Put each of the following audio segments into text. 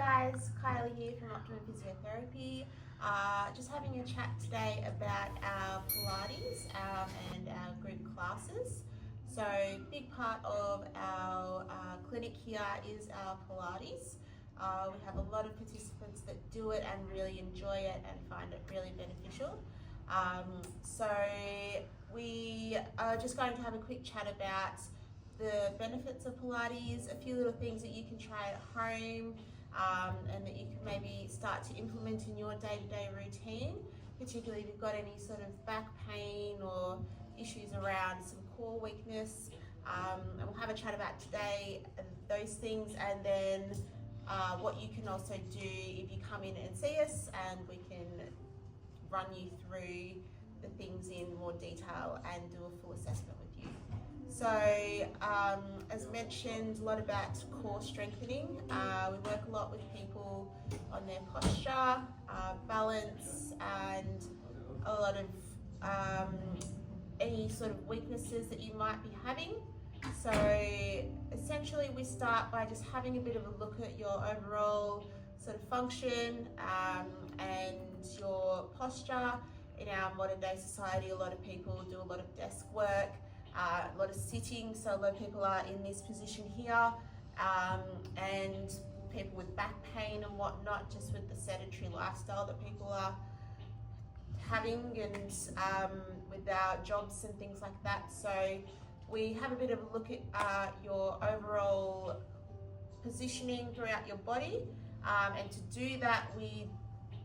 guys, Kylie here from Optimum Physiotherapy. Just having a chat today about our Pilates and our group classes. So big part of our clinic here is our Pilates. We have a lot of participants that do it and really enjoy it and find it really beneficial. So we are just going to have a quick chat about the benefits of Pilates, a few little things that you can try at home and that you can maybe start to implement in your day-to-day routine, particularly if you've got any sort of back pain or issues around some core weakness. And we'll have a chat about today those things, and then what you can also do if you come in and see us, and we can run you through the things in more detail and do a full assessment with you. So, as mentioned, a lot about core strengthening. We work a lot with people on their posture, balance, and a lot of any sort of weaknesses that you might be having. So, essentially, we start by just having a bit of a look at your overall sort of function and your posture. In our modern day society, a lot of people do a lot of desk work, a lot of sitting, so a lot of people are in this position here, and people with back pain and whatnot, just with the sedentary lifestyle that people are having, and with our jobs and things like that. So we have a bit of a look at your overall positioning throughout your body, and to do that we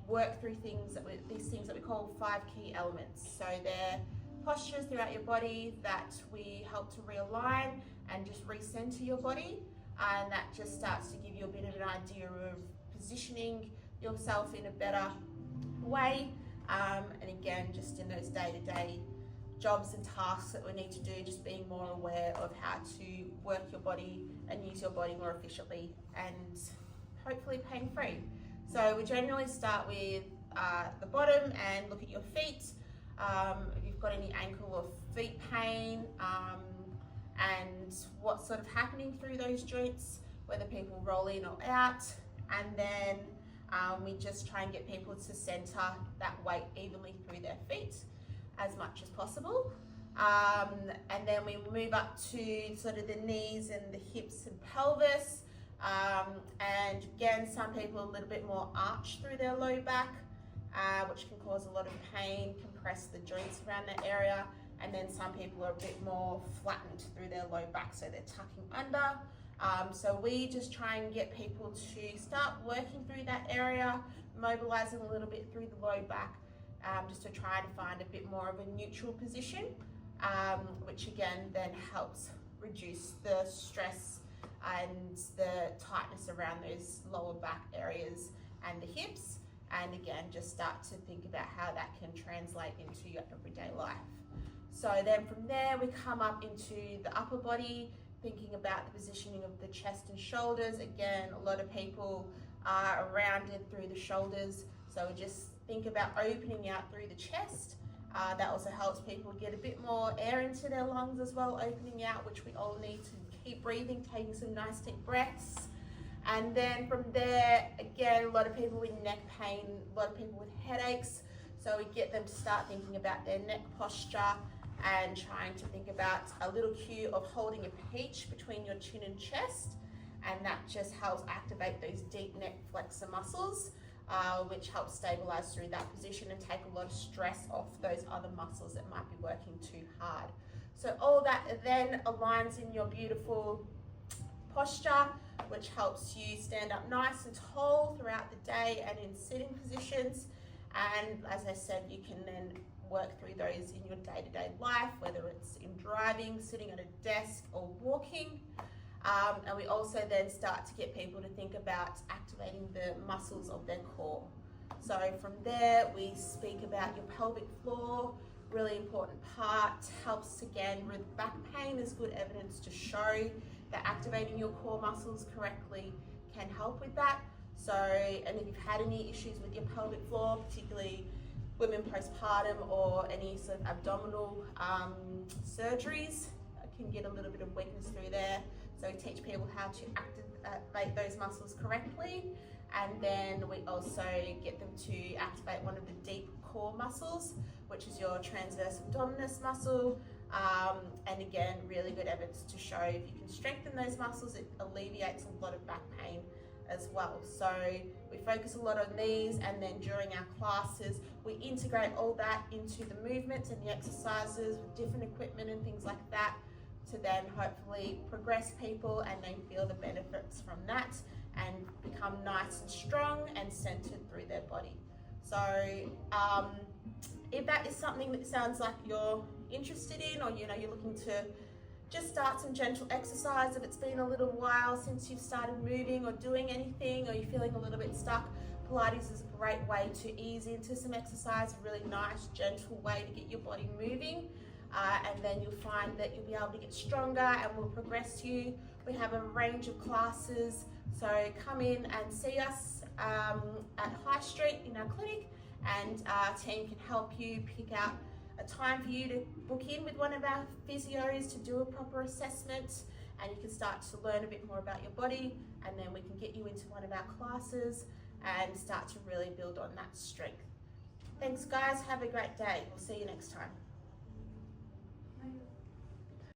work through these things that we call 5 key elements. So they're postures throughout your body that we help to realign and just recenter your body, and that just starts to give you a bit of an idea of positioning yourself in a better way, and again, just in those day-to-day jobs and tasks that we need to do, just being more aware of how to work your body and use your body more efficiently and hopefully pain-free. So we generally start with the bottom and look at your feet. If you've got any ankle or feet pain, and what's sort of happening through those joints, whether people roll in or out, and then we just try and get people to center that weight evenly through their feet as much as possible. And then we move up to sort of the knees and the hips and pelvis. And again, some people a little bit more arch through their low back, which can cause a lot of pain, compress the joints around that area. And then some people are a bit more flattened through their low back, so they're tucking under. So we just try and get people to start working through that area, mobilizing a little bit through the low back, just to try to find a bit more of a neutral position, which again then helps reduce the stress and the tightness around those lower back areas and the hips, and again just start to think about how that can translate into your everyday life. So then from there we come up into the upper body, thinking about the positioning of the chest and shoulders. Again, a lot of people are rounded through the shoulders, so we just think about opening out through the chest. That also helps people get a bit more air into their lungs as well, opening out, which we all need to keep breathing, taking some nice deep breaths. And then from there, again, a lot of people with neck pain, a lot of people with headaches, so we get them to start thinking about their neck posture and trying to think about a little cue of holding a peach between your chin and chest, and that just helps activate those deep neck flexor muscles, which helps stabilize through that position and take a lot of stress off those other muscles that might be working too hard. So all that then aligns in your beautiful posture, which helps you stand up nice and tall throughout the day and in sitting positions. And as I said, you can then work through those in your day-to-day life, whether it's in driving, sitting at a desk, or walking. And we also then start to get people to think about activating the muscles of their core. So from there, we speak about your pelvic floor, really important part, helps again with back pain. There's good evidence to show that activating your core muscles correctly can help with that. So, and if you've had any issues with your pelvic floor, particularly women postpartum or any sort of abdominal surgeries, can get a little bit of weakness through there. So we teach people how to activate those muscles correctly. And then we also get them to activate one of the deep core muscles, which is your transverse abdominis muscle. And again, really good evidence to show if you can strengthen those muscles, it alleviates a lot of back pain as well. So we focus a lot on these, and then during our classes, we integrate all that into the movements and the exercises with different equipment and things like that, to then hopefully progress people and they feel the benefits from that and become nice and strong and centered through their body. So if that is something that sounds like you're interested in, or you're looking to just start some gentle exercise, if it's been a little while since you've started moving or doing anything, or you're feeling a little bit stuck, Pilates is a great way to ease into some exercise, a really nice, gentle way to get your body moving. And then you'll find that you'll be able to get stronger and we'll progress you. We have a range of classes, so come in and see us at High Street in our clinic, and our team can help you pick out a time for you to book in with one of our physios to do a proper assessment, and you can start to learn a bit more about your body, and then we can get you into one of our classes and start to really build on that strength. Thanks guys, have a great day. We'll see you next time.